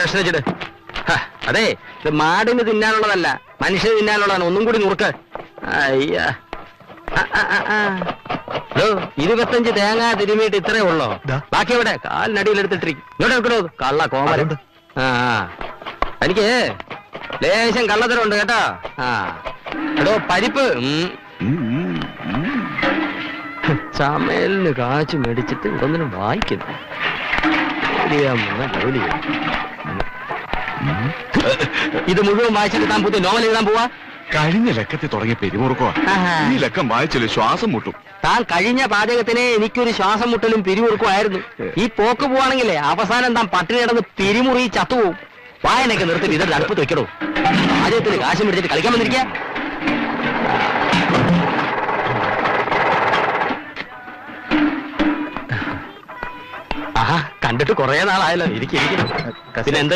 കഷ്ണിച്ചിട്ട്. അതെ, ഇത് മാടിന് തിന്നാനുള്ളതല്ല, മനുഷ്യന് തിന്നാനുള്ളതാണ്. ഒന്നും കൂടി നുറുക്ക്. അയ്യ, 25 തേങ്ങ തിരുമിയിട്ട് ഇത്രേ ഉള്ളോ? ബാക്കി എവിടെ? കാലിനടിയിൽ എടുത്തിട്ടിരിക്കും. ഇങ്ങോട്ട് എടുക്കണോ? കള്ള കോമലുണ്ട്. എനിക്ക് ലേശം കള്ളത്തരമുണ്ട് കേട്ടോ. എടോ പരിപ്പ് ചമലിന് കാച്ചു മേടിച്ചിട്ട് ഇതൊന്നിനും വായിക്കുന്നു. ഇത് മുഴുവൻ വായിച്ചിട്ട് താൻ പുതിയ നോവൽ എഴുതാൻ പോവാ? കഴിഞ്ഞ ലക്കത്തിൽ തുടങ്ങിയ പിരിമുറുക്കോ, ഈ ലക്കം വായിച്ചാല് ശ്വാസം മുട്ടും. താൻ കഴിഞ്ഞ പാചകത്തിന് എനിക്കൊരു ശ്വാസം മുട്ടലും പിരിമുറുക്കും ആയിരുന്നു. ഈ പോക്ക് പോവാണെങ്കിലേ അവസാനം താൻ പട്ടിണി കിടന്ന് പിരിമുറി ചത്തുപോകും. വായനൊക്കെ നിർത്തിട്ട് ഇതൊരു അടുപ്പത്ത് വെക്കണോ? പാചകത്തിന് കാശം പിടിച്ചിട്ട് കളിക്കാൻ വന്നിരിക്കുക. കണ്ടിട്ട് കുറെ നാളായല്ലോ. ഇരിക്കും. പിന്നെ എന്താ